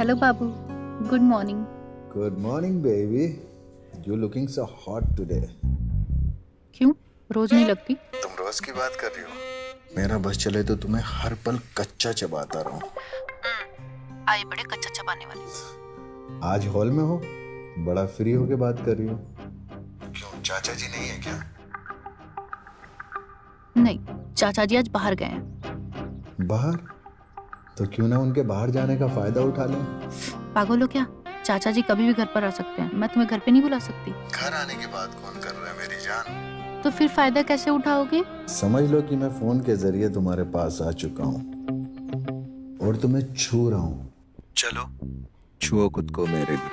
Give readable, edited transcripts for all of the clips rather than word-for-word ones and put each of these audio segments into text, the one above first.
Hello Babu, good morning. Good morning baby, you looking so hot today. क्यों, रोज नहीं लगती? तुम रोज की बात कर रही हो? मेरा बस चले तो तुम्हें हर पल कच्चा चबाता रहूं। आए बड़े कच्चा चबाने वाले। आज हॉल में हो, बड़ा फ्री होके बात कर रही हो। क्यों, चाचा जी नहीं है क्या? नहीं, चाचा जी आज बाहर गए हैं। बाहर? तो क्यों ना उनके बाहर जाने का फायदा उठा लें। पागल हो क्या? चाचा जी कभी भी घर पर आ सकते हैं, मैं तुम्हें घर पे नहीं बुला सकती। घर आने की बात कौन कर रहा है मेरी जान? तो फिर फायदा कैसे उठाओगे? समझ लो कि मैं फोन के जरिए तुम्हारे पास आ चुका हूँ और तुम्हें छू रहा हूँ। चलो छुओ खुद को मेरे लिए।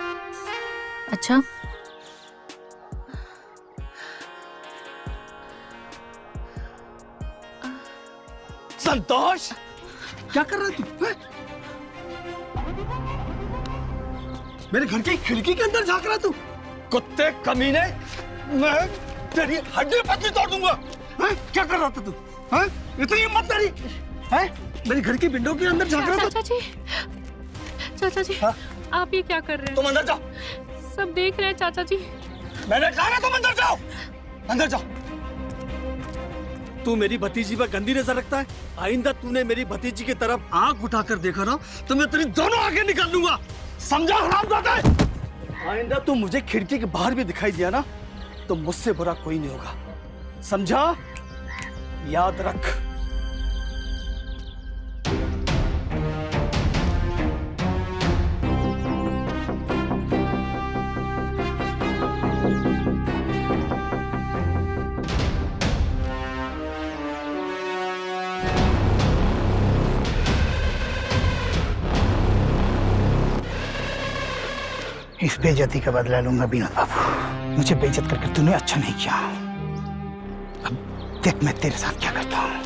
अच्छा, संतोष, क्या कर रहा है तू? मेरे घर की खिड़की के अंदर झांक रहा है तू? कुत्ते कमीने, मैं तेरी हड्डी पसली तोड़ दूंगा। क्या कर रहा था तू? इतनी हिम्मत तेरी? मेरी घर की विंडो के अंदर झांक रहा था? चाचा जी, आप ये क्या कर रहे हैं? तुम अंदर जाओ। सब देख रहे हैं चाचा जी। मैंने कहा ना तुम अंदर जाओ, अंदर जाओ। तू मेरी भतीजी पर गंदी नजर रखता है। आइंदा तूने मेरी भतीजी की तरफ आंख उठाकर देखा ना तो मैं तेरी दोनों आंखें निकाल दूंगा, समझा हरामजादा? आइंदा तू मुझे खिड़की के बाहर भी दिखाई दिया ना तो मुझसे बुरा कोई नहीं होगा, समझा? याद रख। इस बेइज्जती का बदला लूंगा बिना बाबू। मुझे बेइज्जत करके तूने अच्छा नहीं किया। अब देख मैं तेरे साथ क्या करता हूँ।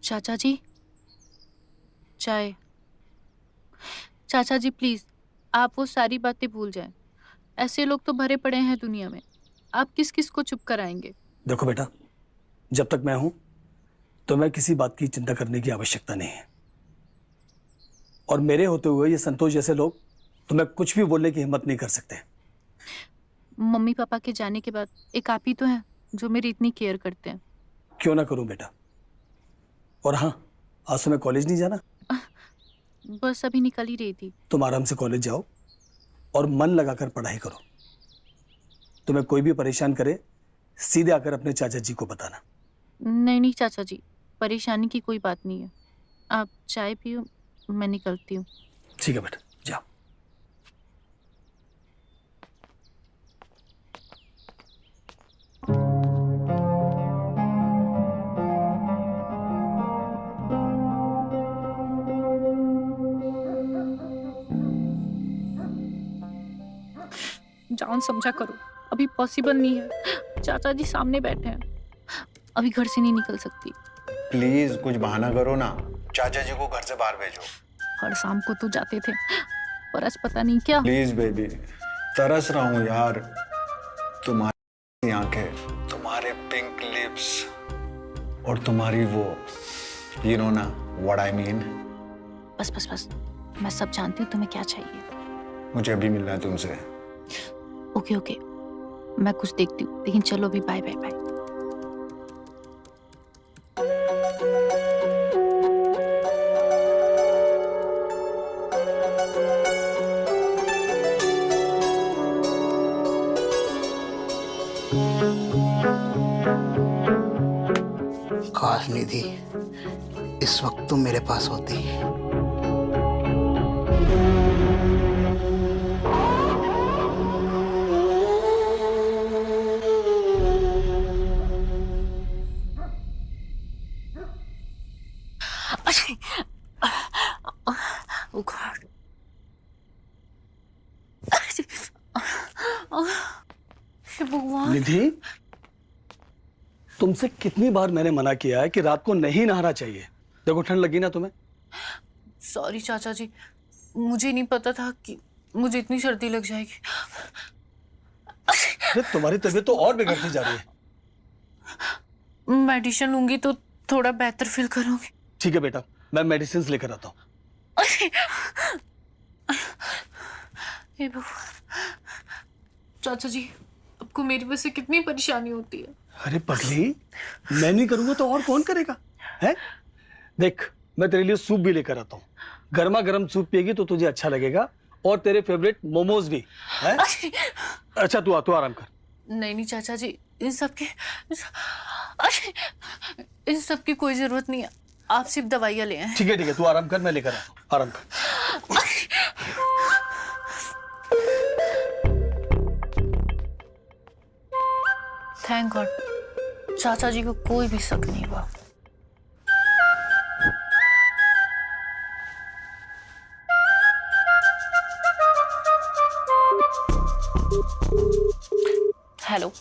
चाचा जी, चाय। चाचा जी प्लीज, आप वो सारी बातें भूल जाएं। ऐसे लोग तो भरे पड़े हैं दुनिया में, आप किस किस को चुप कराएंगे? देखो बेटा, जब तक मैं हूं तो मैं किसी बात की चिंता करने की आवश्यकता नहीं है। और मेरे होते हुए ये संतोष जैसे लोग तुम्हें कुछ भी बोलने की हिम्मत नहीं कर सकते। मम्मी पापा के जाने के बाद एक आप ही तो हैं जो मेरी इतनी केयर करते हैं। क्यों ना करूं बेटा। और हाँ, आज तुम्हें कॉलेज नहीं जाना? बस अभी निकल ही रही थी। तुम आराम से कॉलेज जाओ और मन लगाकर पढ़ाई करो। तुम्हें कोई भी परेशान करे सीधे आकर अपने चाचा जी को बताना। नहीं नहीं चाचा जी, परेशानी की कोई बात नहीं है। आप चाय पियो, मैं निकलती हूँ। ठीक है बेटा, जाओ। जान समझा करो, अभी पॉसिबल नहीं है। चाचा जी सामने बैठे हैं, अभी घर से नहीं निकल सकती। प्लीज कुछ बहाना करो ना, चाचा जी को घर से बाहर भेजो। हर शाम को तो जाते थे, पर आज पता नहीं क्या। प्लीज बेबी, तरस रहा हूँ यार। तुम्हारी आंखें, तुम्हारे पिंक लिप्स और तुम्हारी वो, you know ना what I mean। बस बस बस, मैं सब जानती हूँ तुम्हें क्या चाहिए। मुझे अभी मिलना है तुमसे। ओके ओके, मैं कुछ देखती हूँ, लेकिन चलो अभी बाय बाय बाय। काश निधि इस वक्त तुम मेरे पास होती। Oh God. भगवान। निधि, तुमसे कितनी बार मैंने मना किया है कि रात को नहीं नहाना चाहिए। देखो ठंड लगी ना तुम्हें। सॉरी चाचा जी, मुझे नहीं पता था कि मुझे इतनी सर्दी लग जाएगी। अरे तुम्हारी तबीयत तो और बिगड़ती जा रही है। मेडिसिन लूंगी तो थोड़ा बेहतर फील करूंगी। ठीक है बेटा, मैं मेडिसिन लेकर आता हूँ। हे भगवान, चाचा जी आपको मेरी वजह से कितनी परेशानी होती है। अरे पगली, मैं नहीं करूंगा तो और कौन करेगा? है? देख, मैं तेरे लिए सूप भी लेकर आता हूँ। गर्मा गर्म सूप पिएगी तो तुझे अच्छा लगेगा, और तेरे फेवरेट मोमोज भी है। अच्छा तू आराम कर। नहीं नहीं चाचा जी, इन सब की कोई जरूरत नहीं है, आप सिर्फ दवाइयाँ ले आए। ठीक है तू आराम कर, मैं लेकर आता हूँ। आराम कर। थैंक गॉड, चाचा जी को कोई भी शक नहीं हुआ। हेलो,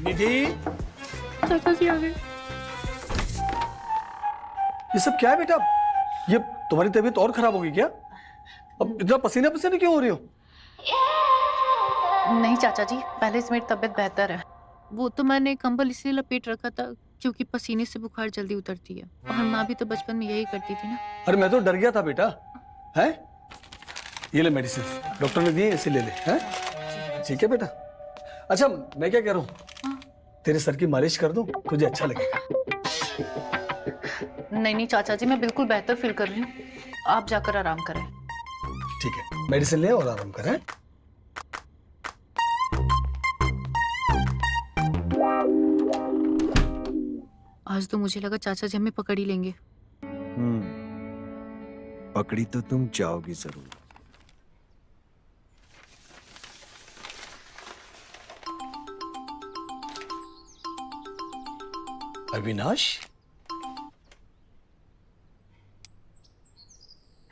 निधि, चाचा जी आ गए। ये सब क्या है बेटा? ये तुम्हारी तबीयत और खराब होगी क्या? अब इतना पसीना पसीना क्यों हो रही हो? नहीं चाचा जी, पहले से मेरी तबीयत बेहतर है। वो तो मैंने कंबल इसलिए लपेट रखा था क्योंकि पसीने से बुखार जल्दी उतरती है, और माँ भी तो बचपन में यही करती थी ना। अरे मैं तो डर गया था बेटा। है? ये ले मेडिसिन, डॉक्टर ने दिए, इसे ले ले। हैं? ठीक है बेटा। अच्छा मैं क्या कह रहा हूँ, तेरे सर की मालिश कर दूं, तुझे अच्छा लगेगा। नहीं नहीं चाचा जी, मैं बिल्कुल बेहतर फील कर रही हूँ, आप जाकर आराम करें। ठीक है, मेडिसिन ले और आराम कर। हैं? आज तो मुझे लगा चाचा जी हमें पकड़ ही लेंगे। पकड़ी तो तुम जाओगी जरूर। अविनाश,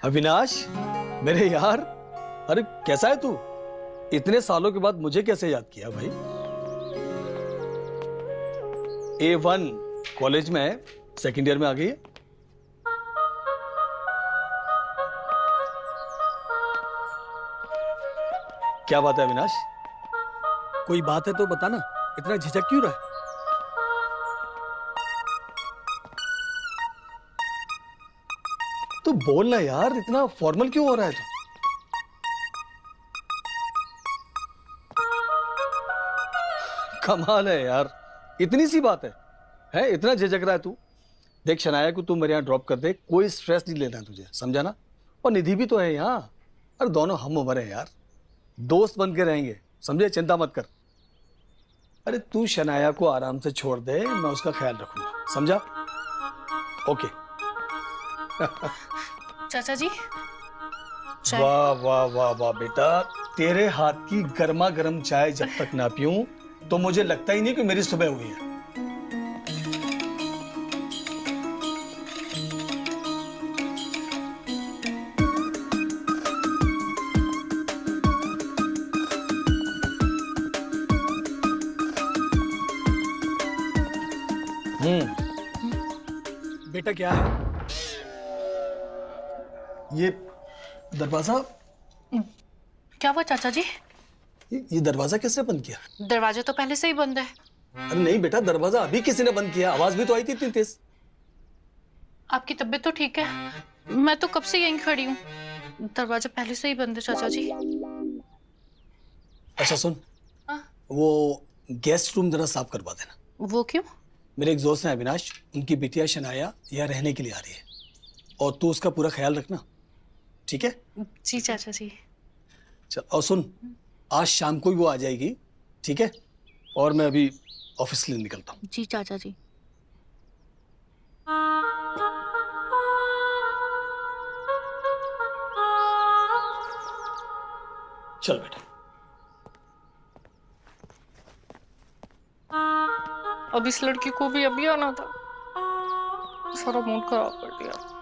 अविनाश मेरे यार, अरे कैसा है तू? इतने सालों के बाद मुझे कैसे याद किया भाई? A1 कॉलेज में है, सेकेंड ईयर में आ गई है। क्या बात है अविनाश? कोई बात है तो बताना, इतना झिझक क्यों रहा है? तो बोल ना यार, इतना फॉर्मल क्यों हो रहा है तू? कमाल है यार, इतनी सी बात है इतना झिझक रहा है तू? देख शनाया को तू मेरे यहाँ ड्रॉप कर दे, कोई स्ट्रेस नहीं लेना तुझे, समझा ना? और निधि भी तो है यहाँ। अरे दोनों हम उम्र हैं यार, दोस्त बन के रहेंगे, समझे? चिंता मत कर। अरे तू शनाया को आराम से छोड़ दे, मैं उसका ख्याल रखूंगा, समझा? ओके। चाचा जी चाय। वाह वाह वाह वाह बेटा, तेरे हाथ की गर्मा गर्म चाय जब तक ना पीऊं तो मुझे लगता ही नहीं कि मेरी सुबह हुई है। बेटा क्या है ये दरवाजा? क्या हुआ चाचा जी? ये दरवाजा किसने बंद किया? दरवाजा तो पहले से ही बंद है। अरे नहीं बेटा, दरवाजा अभी किसी ने बंद किया, आवाज भी तो आई थी इतनी तेज। आपकी तबीयत तो ठीक है? मैं तो कब से यहीं खड़ी हूँ, दरवाजा पहले से ही बंद है चाचा जी। अच्छा सुन, हाँ? वो गेस्ट रूम जरा साफ करवा देना। वो क्यों? मेरे एक दोस्त है अविनाश, उनकी बिटिया शनाया यहाँ रहने के लिए आ रही है, और तू उसका पूरा ख्याल रखना, ठीक है? जी चाचा जी। चल, और सुन, आज शाम को ही वो आ जाएगी, ठीक है? और मैं अभी ऑफिस के लिए निकलता हूँ। जी चाचा जी। चल बेटा। अब इस लड़की को भी अभी आना था, सारा मूड खराब कर दिया।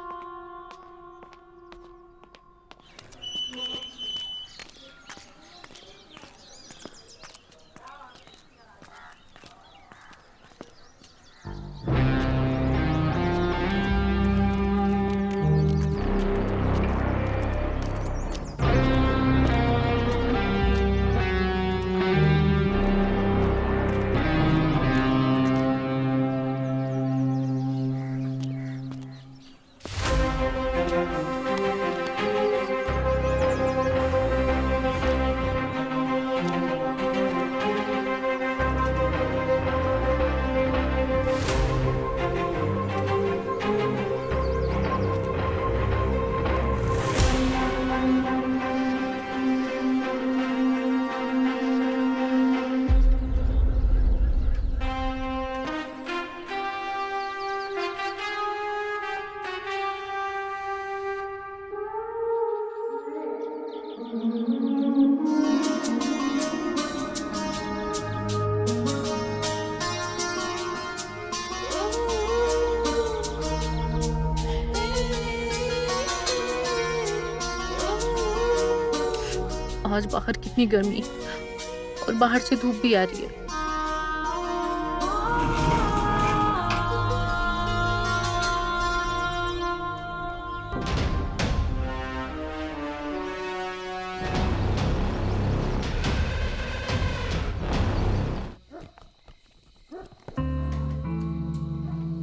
आज बाहर कितनी गर्मी और बाहर से धूप भी आ रही है।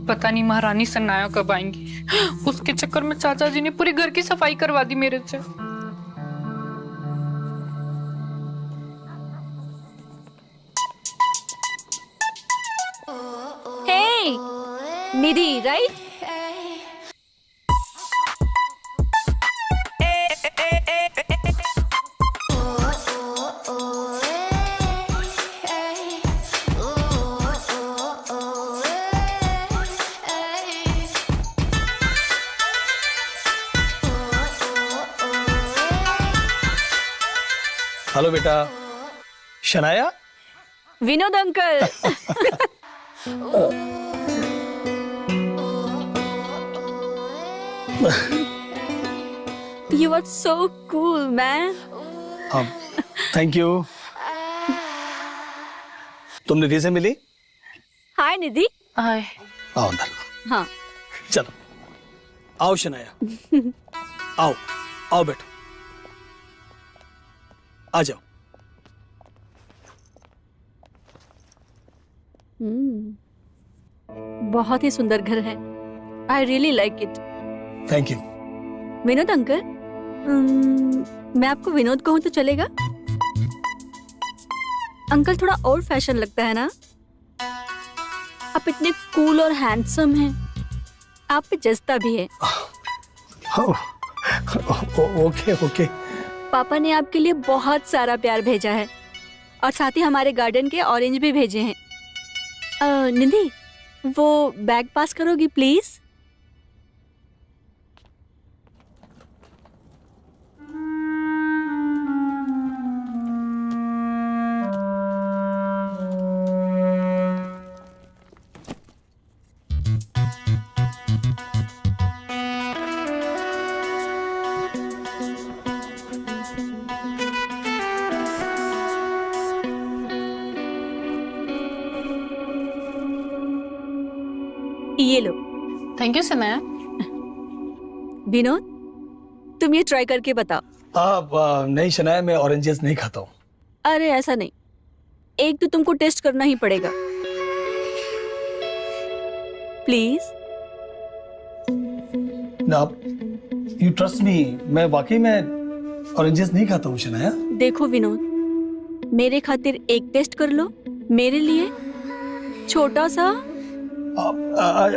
पता नहीं महारानी सन्नाया कब आएंगी। उसके चक्कर में चाचा जी ने पूरे घर की सफाई करवा दी मेरे से। निधि, राइट? हेलो बेटा। Shanaya? Vinod uncle. You are so cool, man. Thank you. तुम निधि से मिली? हाय निधि। हाय। आओ अंदर। हाँ। चलो आओ शनाया। आओ आओ बैठो, आ जाओ। बहुत ही सुंदर घर है। I really like it. Thank you. Vinod uncle, मैं आपको विनोद कहूँ तो चलेगा? अंकल थोड़ा ओल्ड फैशन लगता है ना? आप इतने कूल और हैंडसम हैं। आप पे जचता भी है। Okay okay. पापा ने आपके लिए बहुत सारा प्यार भेजा है और साथ ही हमारे गार्डन के ऑरेंज भी भेजे हैं। निधि, वो बैग पास करोगी प्लीज? ये लो। Thank you Sanaya. विनोद, तुम ये ट्राई करके बताओ। नहीं शनाया, मैं ऑरेंजेस नहीं खाता हूँ। अरे ऐसा नहीं, एक तो तुमको टेस्ट करना ही पड़ेगा। प्लीज। ना यू ट्रस्ट मी, मैं वाकई में ऑरेंजेस नहीं खाता हूँ शनाया। देखो विनोद, मेरे खातिर एक टेस्ट कर लो, मेरे लिए छोटा सा।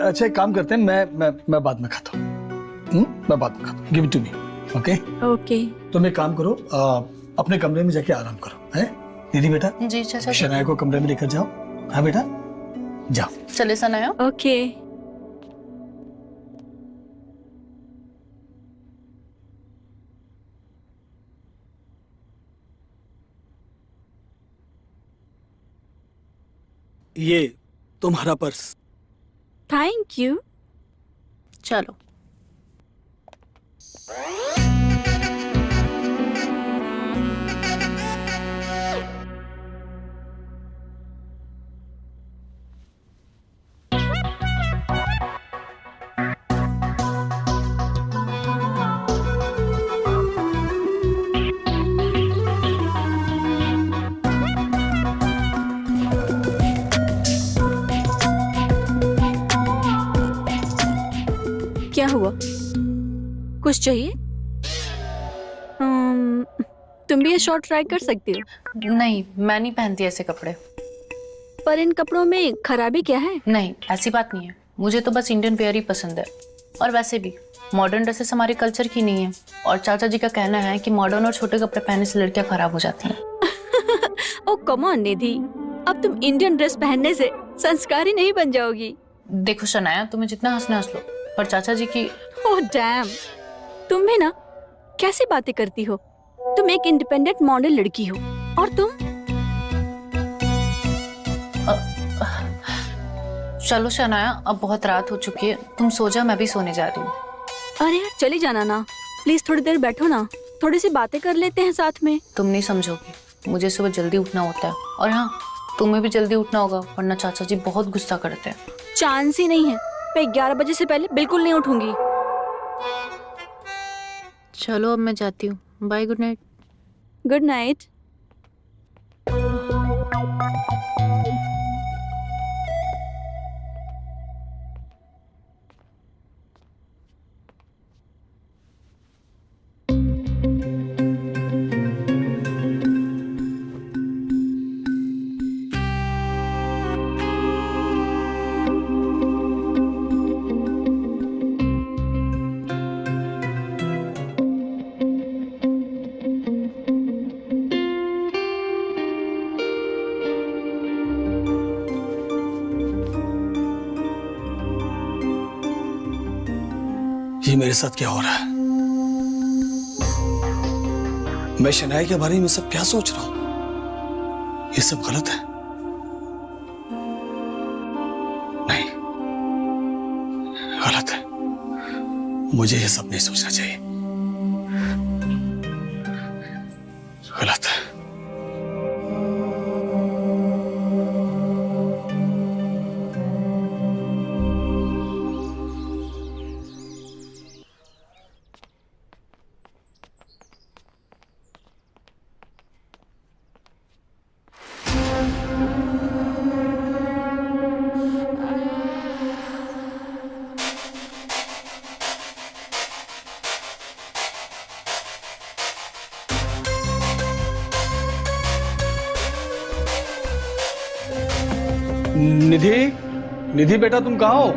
अच्छा एक काम करते हैं, मैं बाद में खाता हूँ। मैं बाद में खाता हूँ। Give it to me. Okay okay. तुम एक काम करो, अपने कमरे में जाके आराम करो, है दीदी बेटा। जी चाचा जी। शनाया को कमरे में लेकर जाओ। हाँ बेटा जाओ। चले सनाया। ओके। ये तुम्हारा पर्स। Thank you. चलो। क्या हुआ, कुछ चाहिए? तुम भी ये शॉर्ट ट्राई कर सकती हो। नहीं, मैं नहीं पहनती ऐसे कपड़े। पर इन कपड़ों में खराबी क्या है? नहीं, ऐसी बात नहीं है, मुझे तो बस इंडियन वेयर ही पसंद है। और वैसे भी मॉडर्न ड्रेसेस हमारे कल्चर की नहीं है, और चाचा जी का कहना है कि मॉडर्न और छोटे कपड़े पहनने से लड़कियां खराब हो जाती हैं। ओ कम ऑन निधि, अब तुम इंडियन ड्रेस पहनने से संस्कारी नहीं बन जाओगी। देखो शनाया, तुम्हें जितना हंसना हंस लो, पर चाचा जी की। ओह डैम, तुम भी ना कैसी बातें करती हो। तुम एक इंडिपेंडेंट मॉडल लड़की हो, और तुम। चलो शनाया, अब बहुत रात हो चुकी है, तुम सो जा, मैं भी सोने जा रही हूँ। अरे यार चली जाना ना प्लीज, थोड़ी देर बैठो ना, थोड़ी सी बातें कर लेते हैं साथ में। तुम नहीं समझोगी, मुझे सुबह जल्दी उठना होता है, और हाँ तुम्हें भी जल्दी उठना होगा, वरना चाचा जी बहुत गुस्सा करते हैं। चांस ही नहीं है, मैं 11 बजे से पहले बिल्कुल नहीं उठूंगी। चलो अब मैं जाती हूँ, bye, good night. Good night. ये मेरे साथ क्या हो रहा है? मैं शनाया के बारे में सब क्या सोच रहा हूं? ये सब गलत है। नहीं, गलत है। मुझे ये सब नहीं सोचना चाहिए। गलत है। निधि, निधि बेटा तुम कहाँ हो?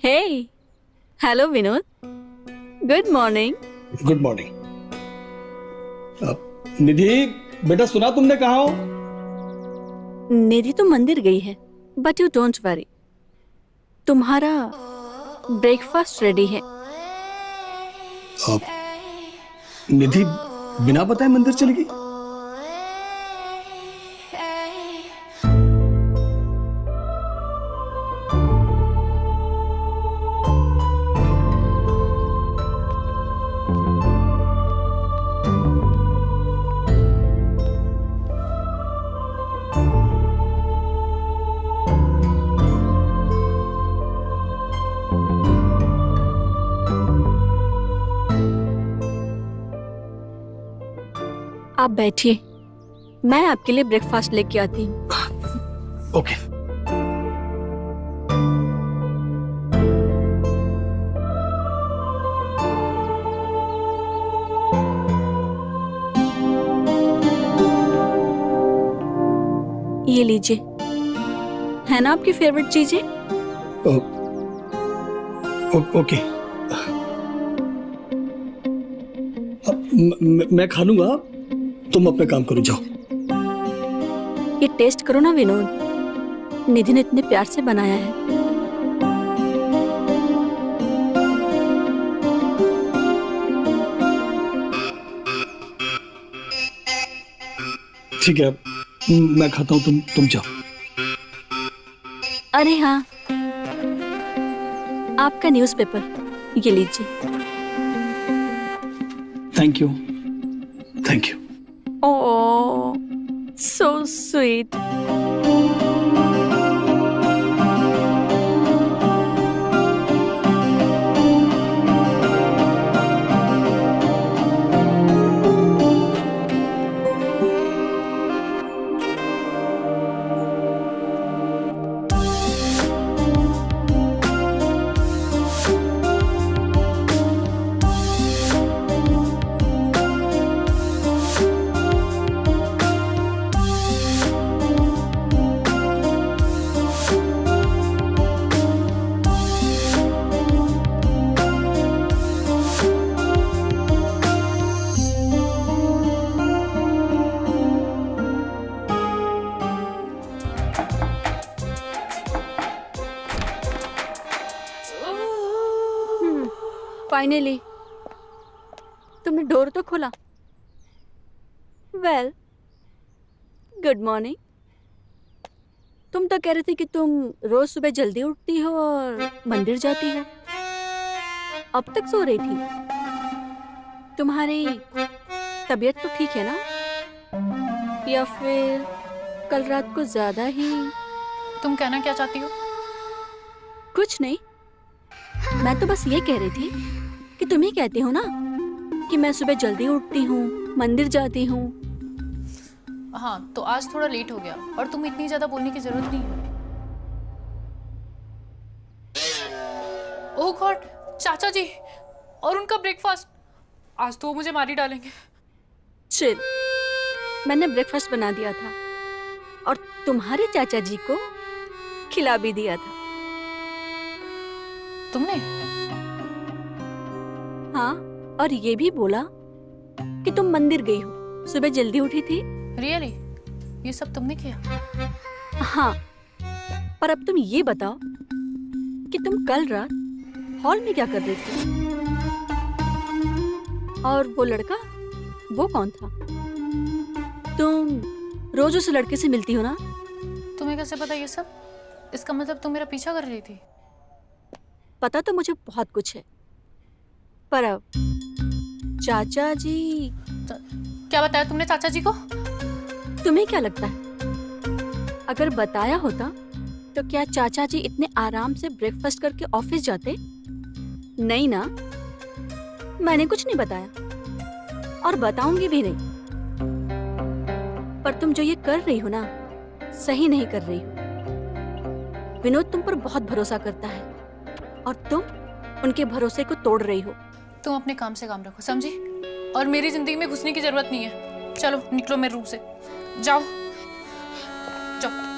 Hey, hello Vinod, good morning. Good morning. Nidhi बेटा, सुना तुमने कहाँ हो? निधि तो मंदिर गई है, बट यू डोंट वरी, तुम्हारा ब्रेकफास्ट रेडी है। निधि बिना बताए मंदिर चली गई? आप बैठिए, मैं आपके लिए ब्रेकफास्ट लेके आती हूँ। ओके। ये लीजिए, है ना आपकी फेवरेट चीजें? ओके। मैं खा लूंगा, तुम अपना काम करो, जाओ। ये टेस्ट करो ना विनोद, निधि ने इतने प्यार से बनाया है। ठीक है, मैं खाता हूँ, तुम जाओ। अरे हाँ, आपका न्यूज़पेपर, ये लीजिए। Thank you, thank you. Oh, so sweet. Finally तुमने डोर तो खोला। Well, good morning. तुम तो कह रही थी कि तुम रोज सुबह जल्दी उठती हो और मंदिर जाती हो। अब तक सो रही थी। तुम्हारी तबीयत तो ठीक है ना, या फिर कल रात को ज्यादा ही? तुम कहना क्या चाहती हो? कुछ नहीं, मैं तो बस ये कह रही थी कि तुम ही कहते हो ना कि मैं सुबह जल्दी उठती हूँ, मंदिर जाती हूँ। हाँ, तो आज थोड़ा लेट हो गया और तुम इतनी ज्यादा बोलने की जरूरत नहीं है। ओह गॉड, चाचा जी और उनका ब्रेकफास्ट। आज तो वो मुझे मार ही डालेंगे। चिल, मैंने ब्रेकफास्ट बना दिया था और तुम्हारे चाचा जी को खिला भी दिया था। तुमने? हाँ, और ये भी बोला कि तुम मंदिर गई हो, सुबह जल्दी उठी थी। रियली? ये सब तुमने किया? हाँ, पर अब तुम ये बताओ कि तुम कल रात हॉल में क्या कर रही थी? और वो लड़का, वो कौन था? तुम रोज उस लड़के से मिलती हो ना? तुम्हें कैसे पता ये सब? इसका मतलब तुम मेरा पीछा कर रही थी? पता तो मुझे बहुत कुछ है, पर अब चाचा जी। क्या बताया तुमने चाचा जी को? तुम्हें क्या लगता है, अगर बताया होता तो क्या चाचा जी इतने आराम से ब्रेकफास्ट करके ऑफिस जाते? नहीं ना, मैंने कुछ नहीं बताया और बताऊंगी भी नहीं। पर तुम जो ये कर रही हो ना, सही नहीं कर रही हो। विनोद तुम पर बहुत भरोसा करता है और तुम उनके भरोसे को तोड़ रही हो। तुम अपने काम से काम रखो, समझी? और मेरी जिंदगी में घुसने की जरूरत नहीं है। चलो निकलो मेरे रूम से, जाओ जाओ।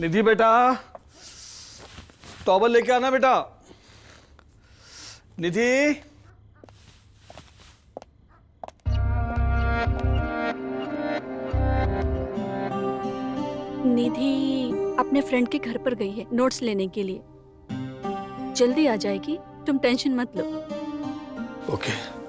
निधि बेटा, टॉवल लेके आना बेटा। निधि, निधि अपने फ्रेंड के घर पर गई है नोट्स लेने के लिए। जल्दी आ जाएगी, तुम टेंशन मत लो। ओके।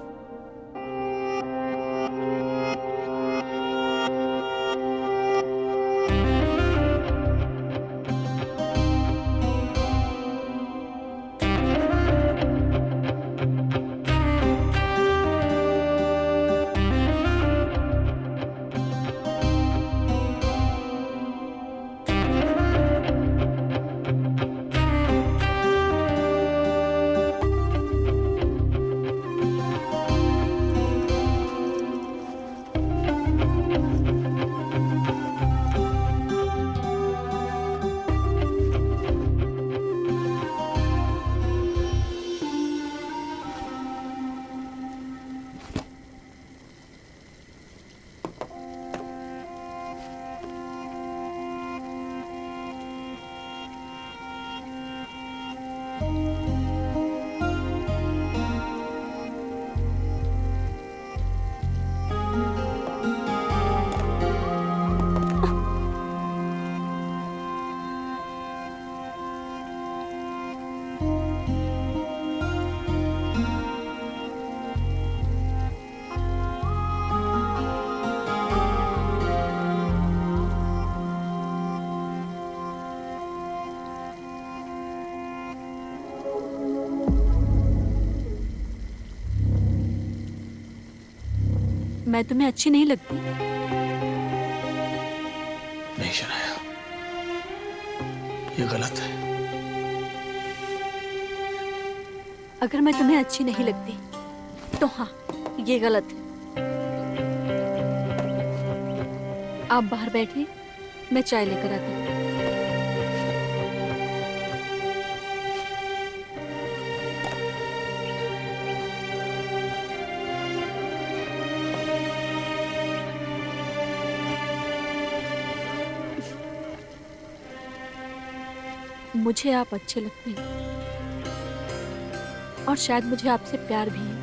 मैं तुम्हें अच्छी नहीं लगती? नहीं शनाया, ये गलत है। अगर मैं तुम्हें अच्छी नहीं लगती तो हाँ, ये गलत है। आप बाहर बैठिए, मैं चाय लेकर आती हूँ। मुझे आप अच्छे लगते हैं और शायद मुझे आपसे प्यार भी है,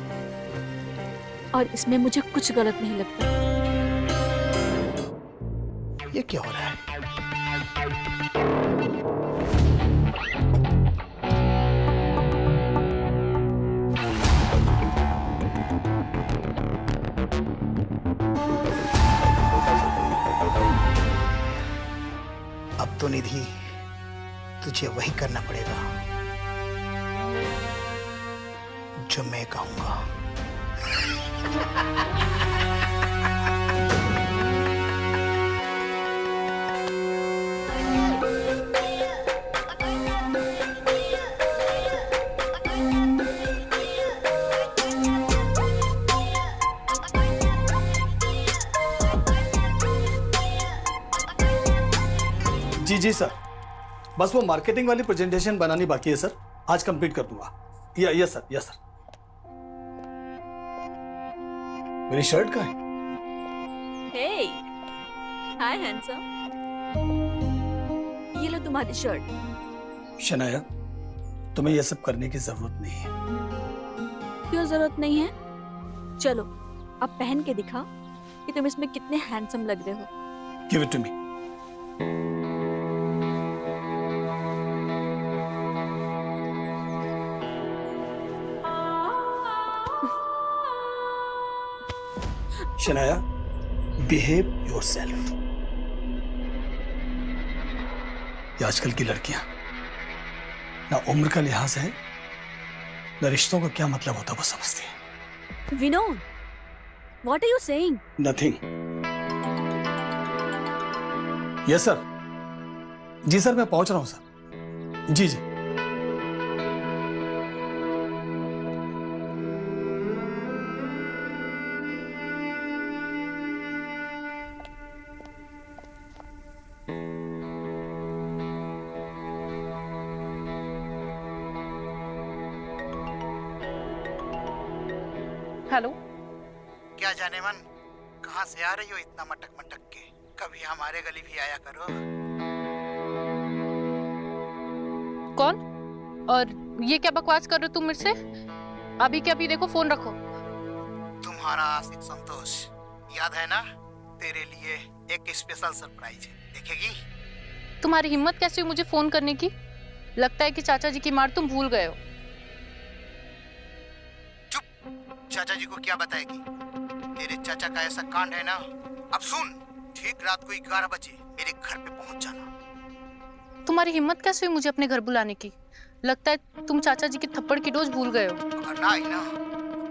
और इसमें मुझे कुछ गलत नहीं लगता। ये क्या हो रहा है? अब तो निधि, तुझे वही करना पड़ेगा जो मैं कहूंगा। जी जी सर, बस वो मार्केटिंग वाली प्रेजेंटेशन बनानी बाकी है सर, आज कंप्लीट कर दूंगा। Yes sir, yes sir. मेरी शर्ट कहाँ है? हे, हाय हैंडसम। ये लो तुम्हारी शर्ट। शनाया, तुम्हें यह सब करने की जरूरत नहीं है। क्यों जरूरत नहीं है? चलो अब पहन के दिखाओ कि तुम इसमें कितने हैंडसम लग रहे हो। Give it to me. Shanaya, behave yourself. ये आजकल की लड़कियां ना उम्र का लिहाज है, ना रिश्तों का क्या मतलब होता वो समझती है। Vinod, what are you saying? Nothing. Yes sir. जी सर, मैं पहुंच रहा हूं सर। जी जी। हेलो। क्या जाने मन, कहाँ से आ रही हो इतना मटक मटक के? कभी हमारे गली भी आया करो। कौन? और ये क्या बकवास कर रहे हो तुम मेरे से? अभी के अभी देखो, फोन रखो। तुम्हारा आशिक संतोष, याद है ना? तेरे लिए एक स्पेशल सरप्राइज है, देखेगी? तुम्हारी हिम्मत कैसे हुई मुझे फोन करने की? लगता है कि चाचा जी की मार तुम भूल गए हो। चाचा जी को क्या बताएगी? तेरे चाचा का ऐसा कांड है ना। अब सुन, ठीक रात को 11 बजे मेरे घर पे पहुंच जाना। तुम्हारी हिम्मत कैसे हुई मुझे अपने घर बुलाने की? लगता है तुम चाचा जी के थप्पड़ की डोज भूल गए हो। अगर ना आई ना,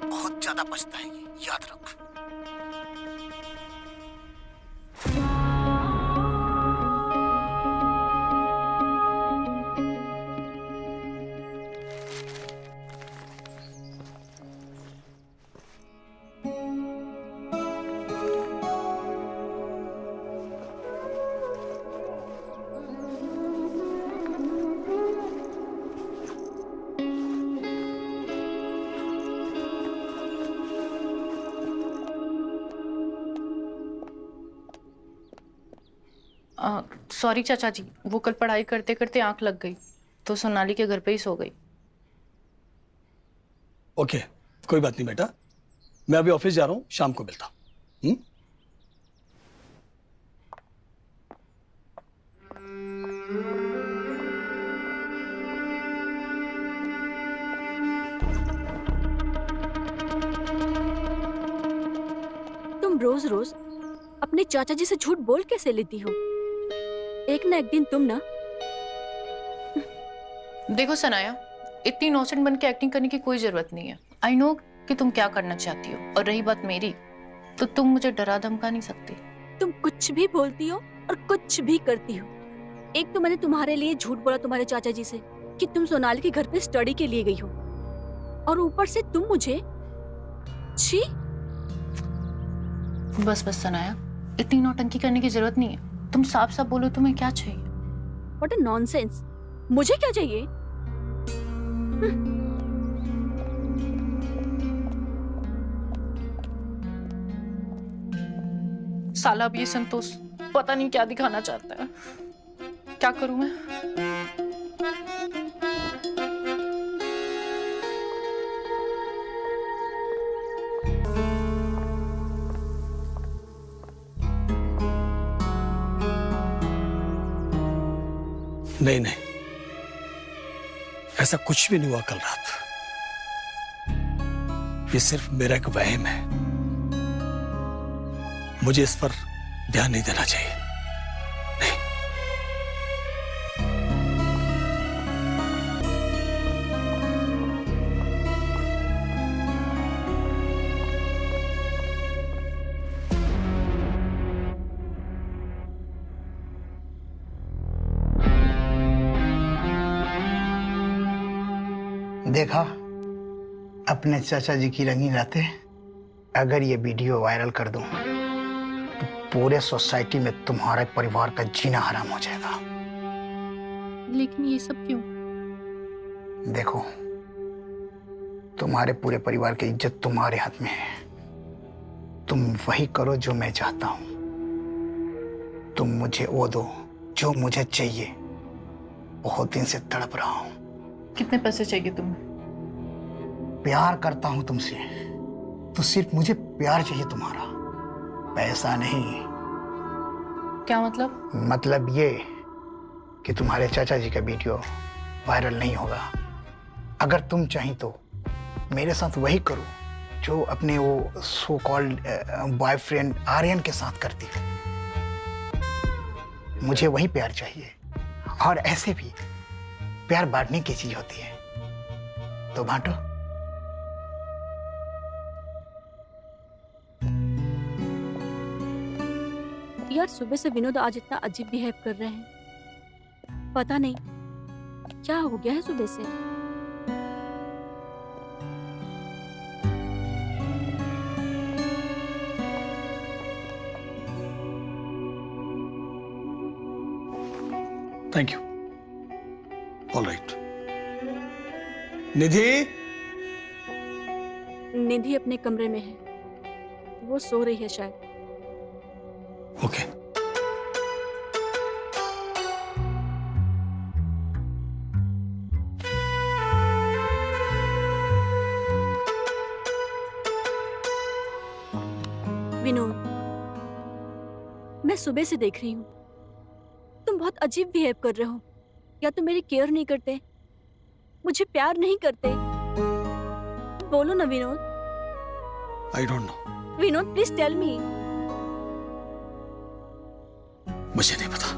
बहुत ज्यादा पछताएगी, याद रख। सॉरी चाचा जी, वो कल पढ़ाई करते करते आंख लग गई तो सोनाली के घर पे ही सो गई। ओके, कोई बात नहीं बेटा, मैं अभी ऑफिस जा रहा हूँ, शाम को मिलता हूँ। तुम रोज रोज अपने चाचा जी से झूठ बोल कैसे लेती हो? एक ना एक दिन तुम ना। देखो सनाया, इतनी इनोसेंट बन के एक्टिंग करने की कोई जरूरत नहीं है। आई नो कि तुम क्या करना चाहती हो, और रही बात मेरी, तो तुम मुझे डरा धमका नहीं सकती। तुम कुछ भी बोलती हो और कुछ भी करती हो। एक तो मैंने तुम्हारे लिए झूठ बोला तुम्हारे चाचा जी से कि तुम सोनाली के घर पे स्टडी के लिए गई हो, और ऊपर से तुम मुझे छी। बस बस सनाया, इतनी नौटंकी करने की जरूरत नहीं है। तुम साफ साफ बोलो तुम्हें क्या चाहिए। What a nonsense. मुझे क्या चाहिए? साला अब ये संतोष पता नहीं क्या दिखाना चाहता है। क्या करूं मैं? नहीं नहीं, ऐसा कुछ भी नहीं हुआ कल रात। ये सिर्फ मेरा एक वहम है। मुझे इस पर ध्यान नहीं देना चाहिए। नहीं। देखा अपने चाचा जी की रंगीन रातें। अगर ये वीडियो वायरल कर दूं तो पूरे सोसाइटी में तुम्हारे परिवार का जीना हराम हो जाएगा। लेकिन ये सब क्यों? देखो, तुम्हारे पूरे परिवार की इज्जत तुम्हारे हाथ में है। तुम वही करो जो मैं चाहता हूं। तुम मुझे वो दो जो मुझे चाहिए। बहुत दिन से तड़प रहा हूं। कितने पैसे चाहिए तुम्हें? प्यार करता हूं तुमसे, तो सिर्फ मुझे प्यार चाहिए तुम्हारा, पैसा नहीं। क्या मतलब? मतलब ये कि तुम्हारे चाचा जी का वीडियो वायरल नहीं होगा। अगर तुम चाही तो मेरे साथ वही करो जो अपने वो सो कॉल्ड बॉयफ्रेंड आर्यन के साथ करती हो। मुझे वही प्यार चाहिए। और ऐसे भी प्यार बांटने की चीज होती है, तो बांटो। यार, सुबह से विनोद आज इतना अजीब बिहेव कर रहे हैं। पता नहीं क्या हो गया है सुबह से। Thank you. All right. Nidhi. Nidhi अपने कमरे में है, वो सो रही है शायद। ओके। विनोद, मैं सुबह से देख रही हूँ, तुम बहुत अजीब बिहेव कर रहे हो। या तुम मेरी केयर नहीं करते, मुझे प्यार नहीं करते। बोलो ना Vinod. I don't know. Vinod, please tell me. मुझे नहीं पता।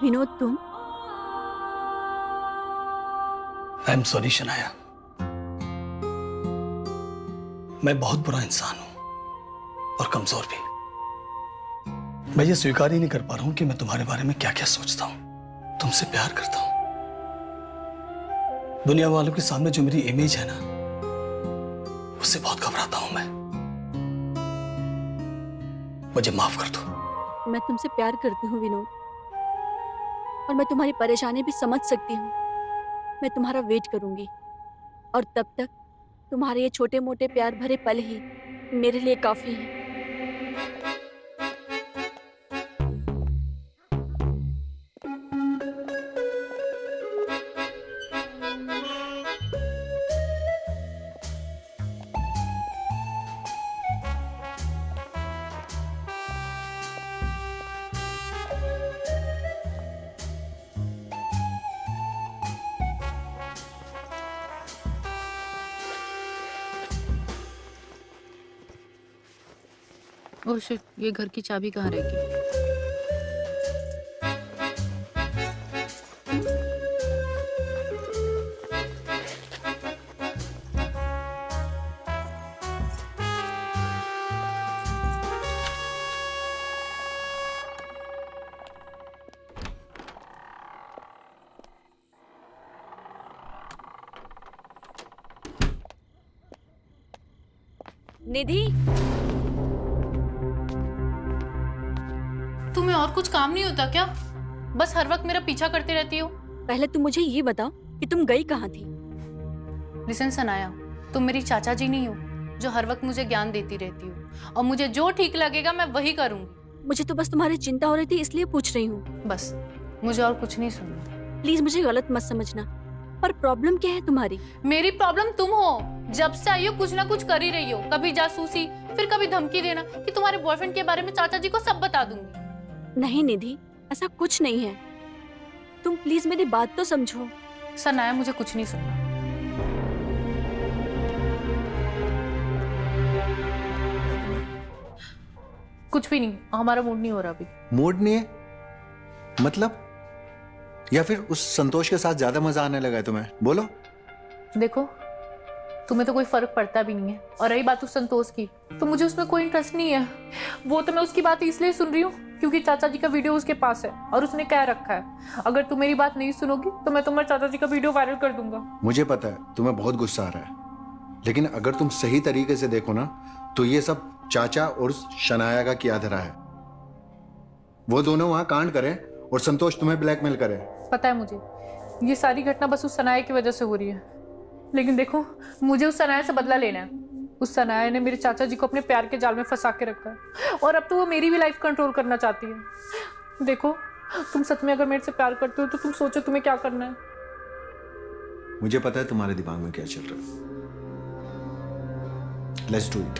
विनोद, तुम? I am sorry Shanaya. मैं बहुत बुरा इंसान हूं और कमजोर भी। मैं ये स्वीकार ही नहीं कर पा रहा हूं कि मैं तुम्हारे बारे में क्या क्या सोचता हूं। तुमसे प्यार करता हूं। दुनिया वालों के सामने जो मेरी इमेज है ना, उससे बहुत घबराता हूं मैं। मुझे माफ कर दो। मैं तुमसे प्यार करती हूँ विनोद, और मैं तुम्हारी परेशानी भी समझ सकती हूँ। मैं तुम्हारा वेट करूंगी, और तब तक तुम्हारे ये छोटे मोटे प्यार भरे पल ही मेरे लिए काफी है। ओह शिट, ये घर की चाबी कहाँ रह गई? निधि, तुम्हें और कुछ काम नहीं होता क्या? बस हर वक्त मेरा पीछा करते रहती हो। पहले तुम मुझे ये बताओ कि तुम गई कहाँ थी? लिसन सनाया, तुम मेरी चाचा जी नहीं हो जो हर वक्त मुझे ज्ञान देती रहती हो, और मुझे जो ठीक लगेगा मैं वही करूंगी। मुझे तो बस तुम्हारी चिंता हो रही थी इसलिए पूछ रही हूँ। बस, मुझे और कुछ नहीं सुनना। प्लीज मुझे गलत मत समझना, पर प्रॉब्लम क्या है तुम्हारी? मेरी प्रॉब्लम तुम हो। जब से आई हो कुछ ना कुछ कर ही रही हो, कभी जासूसी, फिर कभी धमकी देना कि तुम्हारे बॉयफ्रेंड के बारे में चाचा जी को सब बता दूंगी। नहीं निधि, ऐसा कुछ नहीं है। तुम प्लीज मेरी बात तो समझो। सनाया, मुझे कुछ नहीं सुनना। कुछ भी नहीं, हमारा मूड नहीं हो रहा अभी। मूड नहीं है मतलब? या फिर उस संतोष के साथ ज्यादा मजा आने लगा है तुम्हें? बोलो। देखो, तुम्हें तो कोई फर्क पड़ता भी नहीं है, और रही बात उस संतोष की, तो मुझे उसमें कोई इंटरेस्ट नहीं है। वो तो मैं उसकी बात इसलिए सुन रही हूँ क्योंकि चाचा जी का वीडियो उसके पास है और उसने कह रखा है अगर तुम मेरी बात नहीं सुनोगी तो मैं तुम्हारे चाचा जी का वीडियो वायरल कर दूंगा। मुझे पता है तुम्हें बहुत गुस्सा आ रहा है, लेकिन अगर तुम सही तरीके से देखो ना तो ये सब चाचा और शनाया का किया धरा है। वो दोनों वहां कांड करें और संतोष तुम्हें ब्लैकमेल करे। पता है मुझे, ये सारी घटना बस उस सनाया की वजह से हो रही है, लेकिन देखो, मुझे उस सनाया से बदला लेना है। उस सनाया ने मेरे चाचा जी को अपने प्यार के जाल में फंसा के रखा है, और अब तो वो मेरी भी लाइफ कंट्रोल करना चाहती है। देखो, तुम सच में अगर मेरे से प्यार करते हो तो तुम सोचो तुम्हें क्या करना है। मुझे पता है तुम्हारे दिमाग में क्या चल रहा है। Let's do it.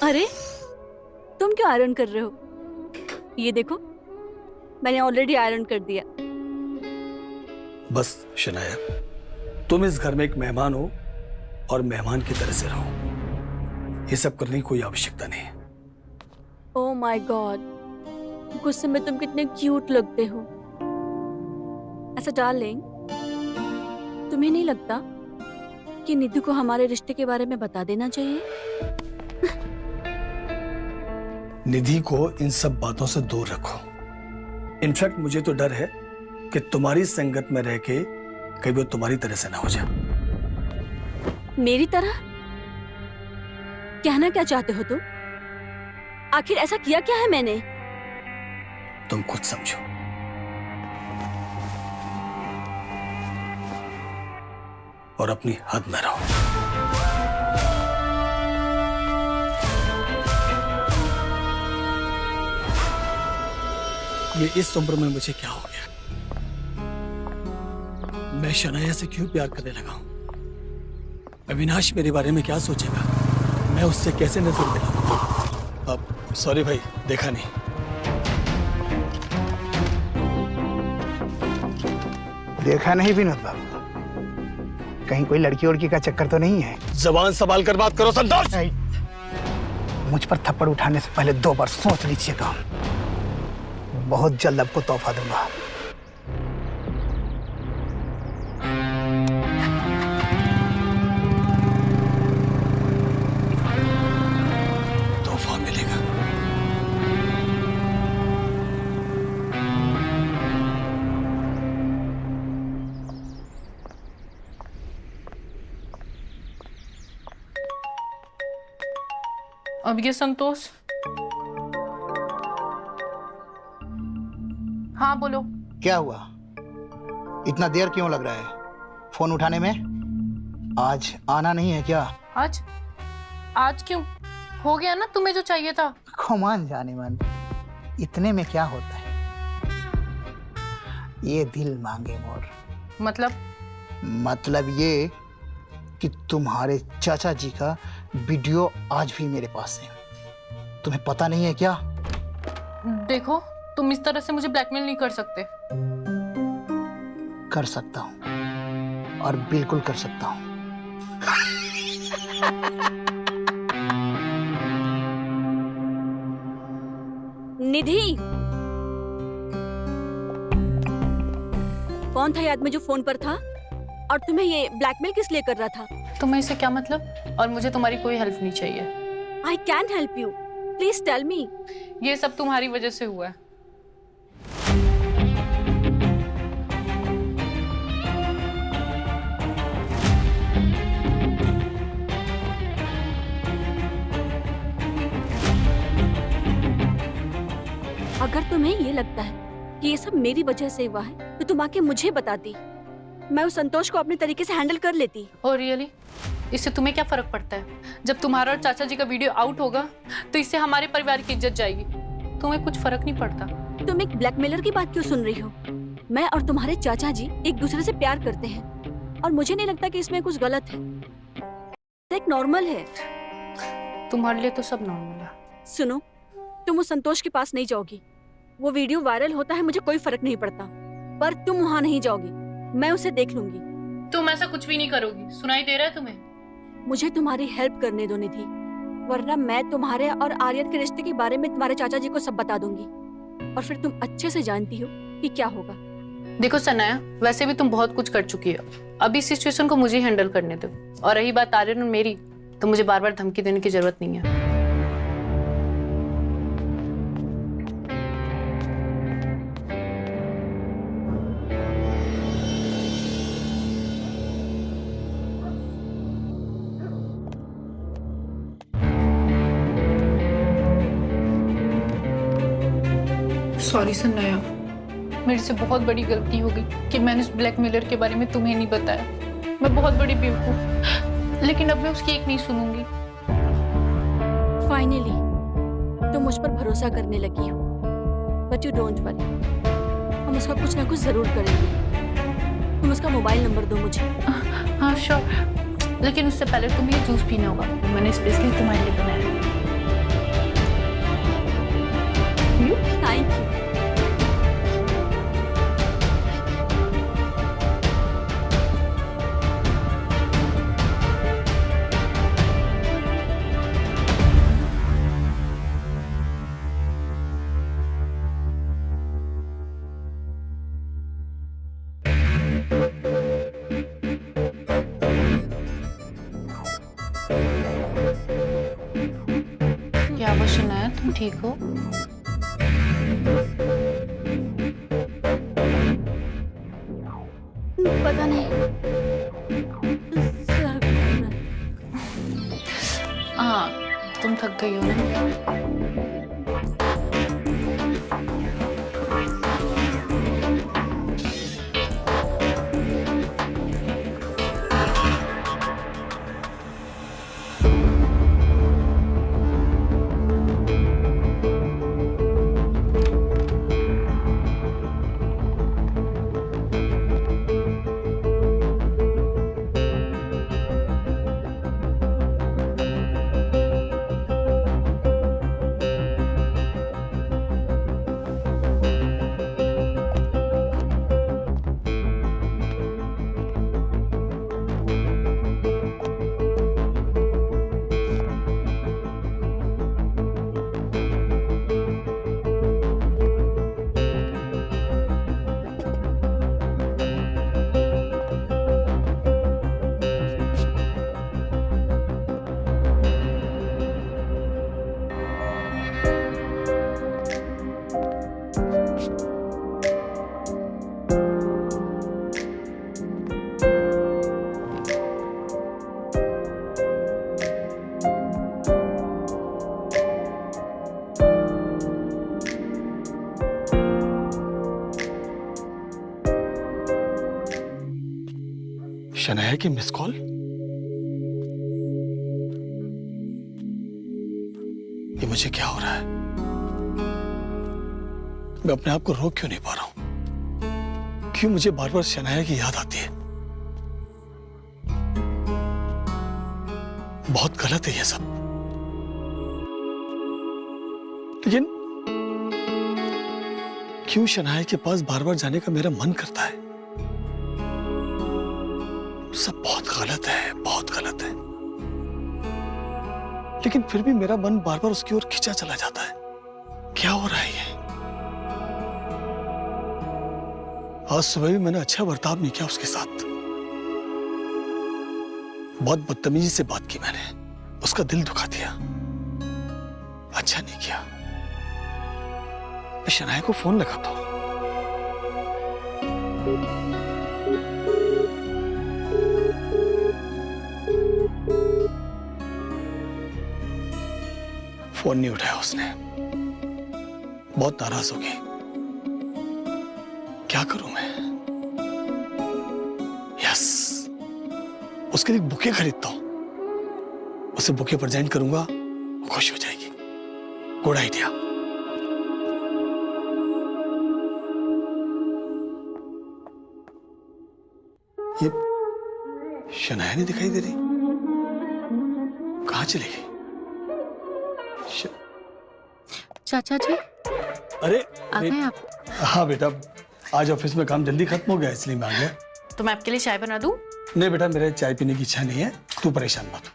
अरे तुम क्यों आयरन कर रहे हो? ये देखो, मैंने ऑलरेडी आयरन कर दिया। बस शनाया, तुम इस घर में एक मेहमान हो और मेहमान की तरह से रहो। ये सब करने की कोई आवश्यकता नहीं है। ओह माय गॉड, गुस्से में तुम कितने क्यूट लगते हो। ऐसा डार्लिंग, तुम्हें नहीं लगता कि निधि को हमारे रिश्ते के बारे में बता देना चाहिए? निधि को इन सब बातों से दूर रखो। इनफैक्ट मुझे तो डर है कि तुम्हारी संगत में रह के कहीं वो तुम्हारी तरह से ना हो जाए। मेरी तरह? कहना क्या चाहते हो तुम? आखिर ऐसा किया क्या है मैंने? तुम खुद समझो। और अपनी हद में रहो। ये इस उम्र में मुझे क्या हो गया? मैं शनाया से क्यों प्यार करने लगा हूं? अविनाश मेरे बारे में क्या सोचेगा? मैं उससे कैसे नजर मिलाऊं? अब सॉरी भाई, देखा नहीं। देखा नहीं विनोद बाबू? कहीं कोई लड़की उड़की का चक्कर तो नहीं है? जबान संभाल कर बात करो संतोष। मुझ पर थप्पड़ उठाने से पहले 2 बार सोच लीजिएगा। बहुत जल्द आपको तोहफा दूंगा। तोहफा मिलेगा। अब ये संतोष। हाँ बोलो। क्या हुआ, इतना देर क्यों लग रहा है फोन उठाने में? आज आना नहीं है क्या? आज? आज क्यों? हो गया ना तुम्हें जो चाहिए था। कमान जाने मन, इतने में क्या होता है? ये दिल मांगे मोर। मतलब ये कि तुम्हारे चाचा जी का वीडियो आज भी मेरे पास है। तुम्हें पता नहीं है क्या? देखो, तुम इस तरह से मुझे ब्लैकमेल नहीं कर सकते। कर सकता हूँ, और बिल्कुल कर सकता हूँ। निधि, कौन था ये आदमी जो फोन पर था? और तुम्हें ये ब्लैकमेल किस लिए कर रहा था? तुम्हें इससे क्या मतलब? और मुझे तुम्हारी कोई हेल्प नहीं चाहिए। I can help you, please tell me. ये सब तुम्हारी वजह से हुआ है। अगर तुम्हें ये लगता है कि ये सब मेरी वजह से हुआ है तो तुम आके मुझे बताती, मैं उस संतोष को अपने तरीके से हैंडल कर लेती। और रियली, इससे तुम्हें क्या फर्क पड़ता है? जब तुम्हारा और चाचा जी का वीडियो आउट होगा तो इससे हमारे परिवार की इज्जत जाएगी। तुम्हें कुछ फर्क नहीं पड़ता। तुम एक ब्लैकमेलर की बात क्यों सुन रही हो? मैं और तुम्हारे चाचा जी एक दूसरे से प्यार करते हैं और मुझे नहीं लगता कि इसमें कुछ गलत है। एक नॉर्मल है। तुम्हारे लिए तो सब नॉर्मल है। सुनो, तुम उस संतोष के पास नहीं जाओगी। वो वीडियो वायरल होता है, मुझे कोई फर्क नहीं पड़ता, पर तुम वहां नहीं जाओगी। मैं उसे देख लूंगी। तुम ऐसा कुछ भी नहीं करोगी, सुनाई दे रहा है तुम्हें? मुझे तुम्हारी हेल्प करने दो निधि, वरना मैं तुम्हारे और आर्यन के रिश्ते के बारे में तुम्हारे चाचा जी को सब बता दूंगी और फिर तुम अच्छे से जानती हो कि क्या होगा। देखो सनाया, वैसे भी तुम बहुत कुछ कर चुकी हो। अभी इस सिचुएशन को मुझे हैंडल करने दो। और रही बात आर्यन और मेरी, तो मुझे बार बार धमकी देने की जरूरत नहीं है। सॉरी सनाया, मेरे से बहुत बड़ी गलती हो गई कि मैंने उस ब्लैकमेलर के बारे में तुम्हें नहीं बताया। मैं बहुत बड़ी बेवकूफ, लेकिन अब मैं उसकी एक नहीं सुनूंगी। फाइनली तुम मुझ पर भरोसा करने लगी हो, बट यू डोंट वरी, हम उसका कुछ ना कुछ जरूर करेंगे। तुम उसका मोबाइल नंबर दो मुझे। हाँ श्योर, लेकिन उससे पहले तुम्हें ये जूस पीना होगा, मैंने स्पेशली तुम्हारे लिए बनाया है। Thank you. क्या वो सुनाया, तुम ठीक हो? पता नहीं, हाँ, तुम थक गई हो ना? शनाया की मिस कॉल? ये मुझे क्या हो रहा है? मैं अपने आप को रोक क्यों नहीं पा रहा हूं? क्यों मुझे बार बार शनाया की याद आती है? बहुत गलत है ये सब। लेकिन क्यों शनाया के पास बार बार जाने का मेरा मन करता है? सब बहुत गलत है, बहुत गलत है। लेकिन फिर भी मेरा मन बार बार उसकी ओर खिंचा चला जाता है। क्या हो रहा है ये? आज सुबह भी मैंने अच्छा बर्ताव नहीं किया उसके साथ। बहुत बदतमीजी से बात की मैंने, उसका दिल दुखा दिया। अच्छा नहीं किया। मैं शनाया को फोन लगाता हूं। फोन नहीं उठाया उसने। बहुत नाराज हो गई। क्या करूं मैं? यस, उसके लिए बुके खरीदता हूं। उसे बुके प्रेजेंट करूंगा, वो खुश हो जाएगी। Good idea. ये शनाया नहीं दिखाई दे रही। कहां चली गई? चाचा जी, अरे आ गए आप? हाँ बेटा, आज ऑफिस में काम जल्दी खत्म हो गया इसलिए मैं आ गया। तो मैं आपके लिए चाय बना दूं? नहीं बेटा, मेरे चाय पीने की इच्छा नहीं है, तू परेशान मत हो।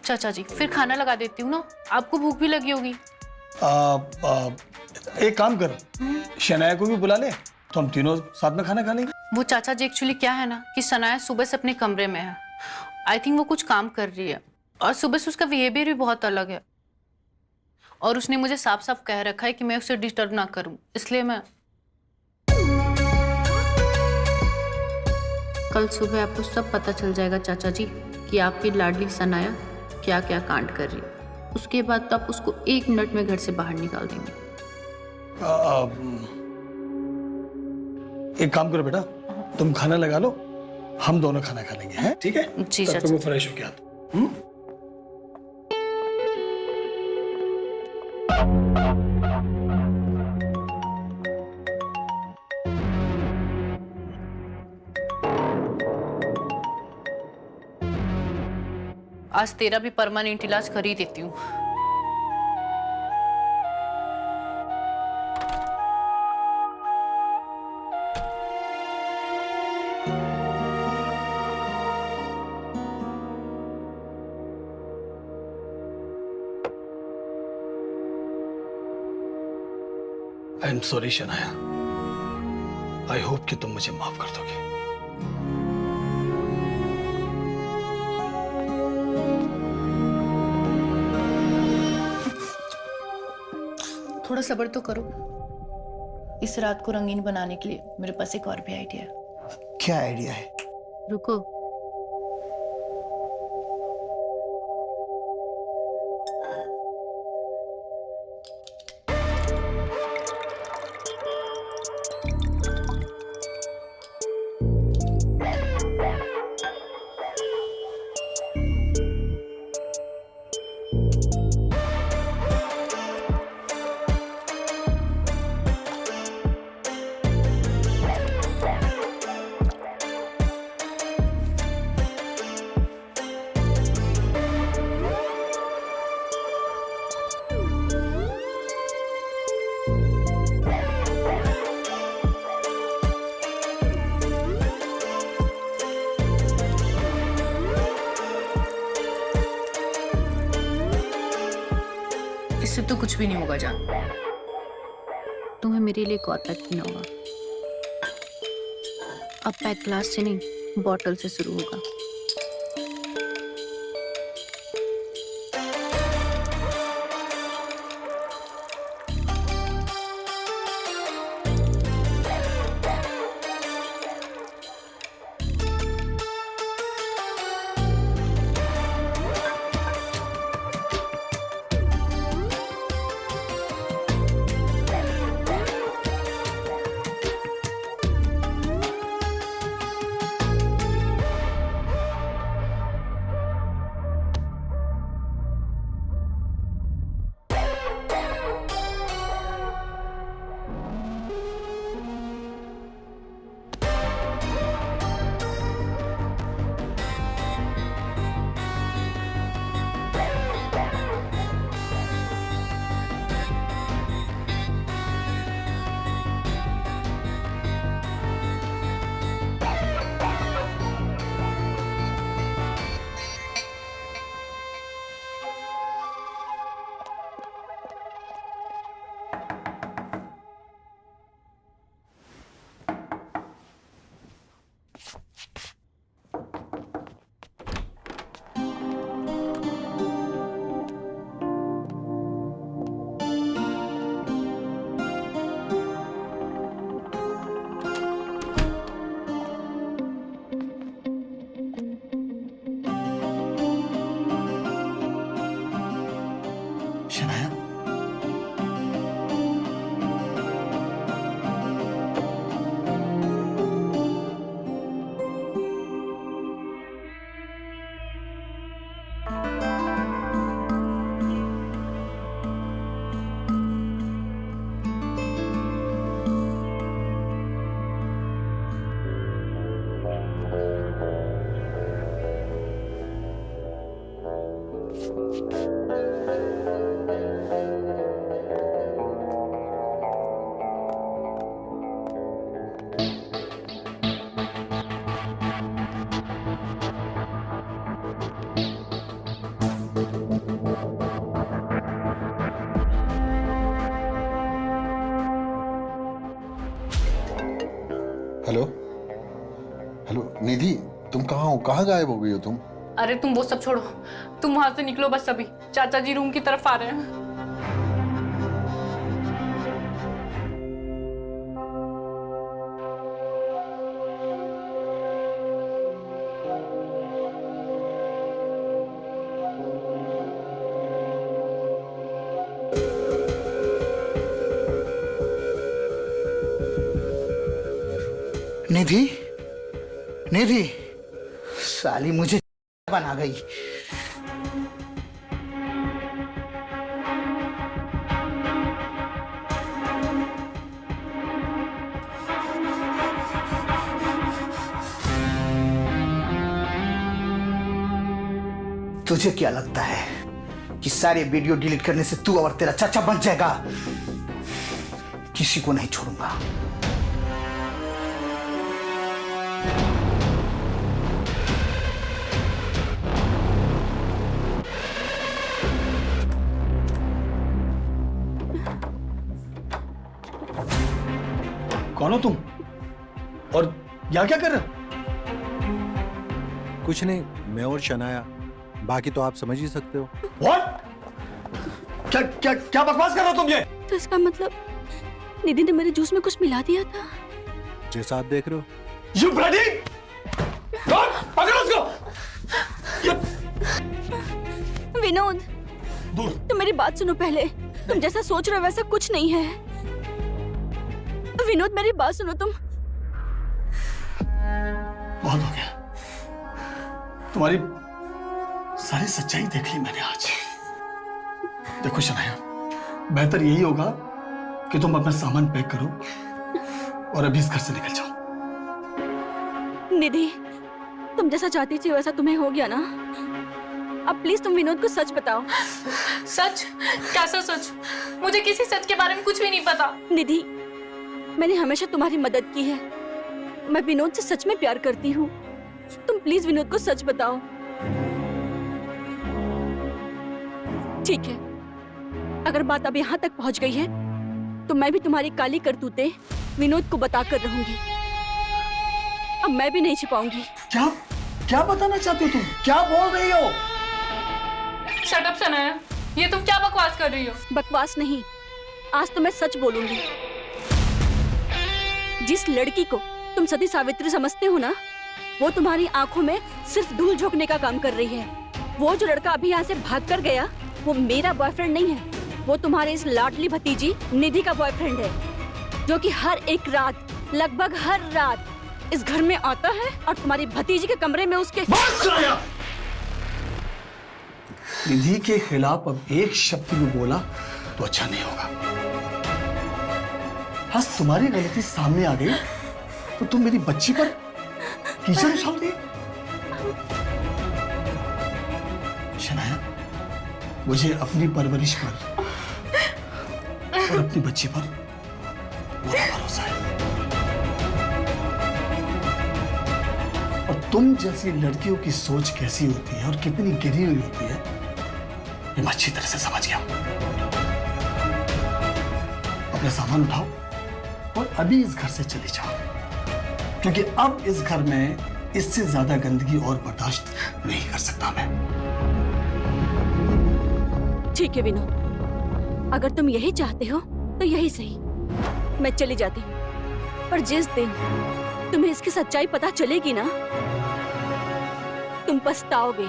चाचा जी, फिर खाना लगा देती हूँ ना, आपको भूख भी लगी होगी। एक काम कर, शनाया को भी बुला ले, तो हम तीनों साथ में खाना खा लेंगे। वो चाचा जी एक्चुअली क्या है ना कि सनाया सुबह से अपने कमरे में है। आई थिंक वो कुछ काम कर रही है और सुबह से उसका बिहेवियर भी बहुत अलग है। और उसने मुझे साफ साफ कह रखा है कि मैं उसे डिस्टर्ब ना करूं, इसलिए मैं कल सुबह आपको सब पता चल जाएगा चाचा जी कि आपकी लाडली सनाया क्या क्या कांड कर रही है। उसके बाद तो आप उसको 1 मिनट में घर से बाहर निकाल देंगे। एक काम करो बेटा, तुम खाना लगा लो, हम दोनों खाना खा लेंगे, हैं? ठीक है? जी तब चाचा। तक मैं फ्रेश हो गया। आज तेरा भी परमानेंट इलाज कर ही देती हूँ। आई am sorry Shanaya. I hope कि तुम मुझे माफ कर दोगे। थोड़ा सब्र तो करो। इस रात को रंगीन बनाने के लिए मेरे पास एक और भी आइडिया है। क्या आइडिया है? रुको। इससे तो कुछ भी नहीं होगा जान। तुम्हें मेरे लिए एक और पैक पीना होगा। अब पैक ग्लास से नहीं, बॉटल से शुरू होगा। कहाँ गायब हो गई हो तुम? अरे तुम वो सब छोड़ो, तुम वहां से निकलो बस अभी। चाचा जी रूम की तरफ आ रहे हैं। निधि, निधि, साली मुझे बना गई। तुझे क्या लगता है कि सारे वीडियो डिलीट करने से तू और तेरा चाचा बच जाएगा? किसी को नहीं छोड़ूंगा। कौन हो तुम और यहाँ क्या कर रहे हो? कुछ नहीं, मैं और शनाया, बाकी तो आप समझ ही सकते हो। What? क्या क्या क्या बकवास कर रहे हो तुम ये? तो इसका मतलब निधि ने मेरे जूस में कुछ मिला दिया था। जैसा आप देख रहे हो। You bloody! कौन? पकड़ो उसको! विनोद, दूर। तुम मेरी बात सुनो पहले। तुम जैसा सोच रहे हो वैसा कुछ नहीं है। विनोद, मेरी बात सुनो तुम। बहुत हो गया। तुम्हारी सारी सच्चाई देख ली मैंने आज। देखो शनाया, बेहतर यही होगा कि तुम अपना सामान पैक करो और अभी इस घर से निकल जाओ। निधि, तुम जैसा चाहती थी वैसा तुम्हें हो गया ना। अब प्लीज तुम विनोद को सच बताओ। सच? कैसा सच? मुझे किसी सच के बारे में कुछ भी नहीं पता। निधि, मैंने हमेशा तुम्हारी मदद की है। मैं विनोद से सच में प्यार करती हूँ। तुम प्लीज विनोद को सच बताओ। ठीक है, अगर बात अब यहाँ तक पहुँच गई है तो मैं भी तुम्हारी काली करतूतें विनोद को बताकर रहूंगी। अब मैं भी नहीं छिपाऊंगी। क्या क्या बताना चाहती हो तुम? क्या बोल रही हो? शट अप शनाया, ये तुम क्या बकवास कर रही हो? बकवास नहीं, आज तो मैं सच बोलूंगी। जिस लड़की को तुम सती सावित्री समझते हो ना, वो तुम्हारी आंखों में सिर्फ धूल झोंकने का काम कर रही है। वो जो लड़का अभी यहाँ से भाग कर गया, वो मेरा बॉयफ्रेंड नहीं है। वो तुम्हारे इस लाडली भतीजी निधि का बॉयफ्रेंड है, जो कि हर एक रात, लगभग हर रात इस घर में आता है और तुम्हारी भतीजी के कमरे में उसके। निधि के खिलाफ अब एक शब्द भी बोला तो अच्छा नहीं होगा। बस तुम्हारी गलती सामने आ गई तो तुम मेरी बच्ची पर कीचड़ उछाल दी। शनाया, मुझे अपनी परवरिश पर और अपनी बच्ची पर पूरा भरोसा है। और तुम जैसी लड़कियों की सोच कैसी होती है और कितनी गिरी हुई होती है, ये मैं अच्छी तरह से समझ गया। अपना सामान उठाओ और अभी इस घर से चली जाओ, क्योंकि अब इस घर में इससे ज्यादा गंदगी और बर्दाश्त नहीं कर सकता मैं। ठीक है विनोद, अगर तुम यही चाहते हो तो यही सही। मैं चली जाती हूँ, पर जिस दिन तुम्हें इसकी सच्चाई पता चलेगी ना, तुम पछताओगे।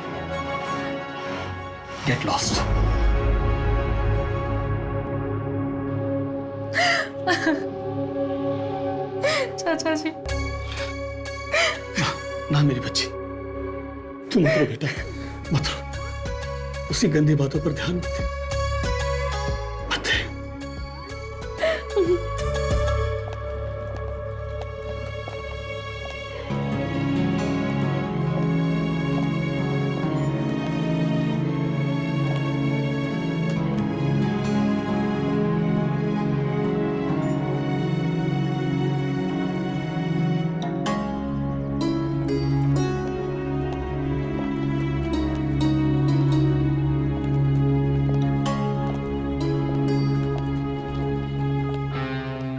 Get lost. चाचा जी। ना मेरी बच्ची, तुम मत रो बेटा, मत रो। उसी गंदी बातों पर ध्यान मत दे। मत दे।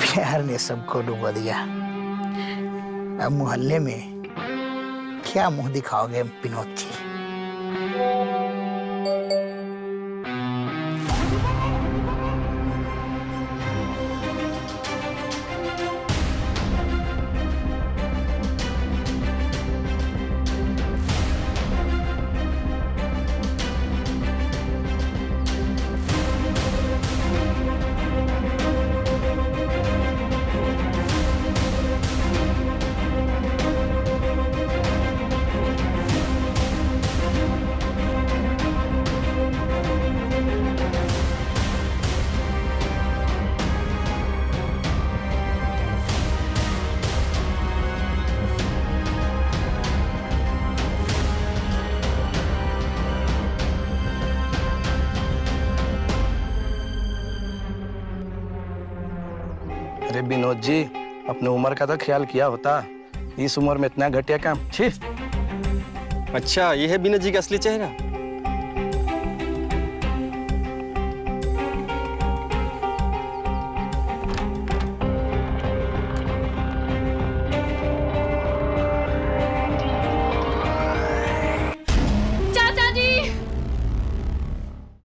प्यार ने सबको डुबा दिया। अब मोहल्ले में क्या मुंह दिखाओगे विनोद जी? अरे विनोद जी, अपने उम्र का तो ख्याल किया होता। इस उम्र में इतना घटिया काम, छी। अच्छा, ये है विनोद जी का असली चेहरा।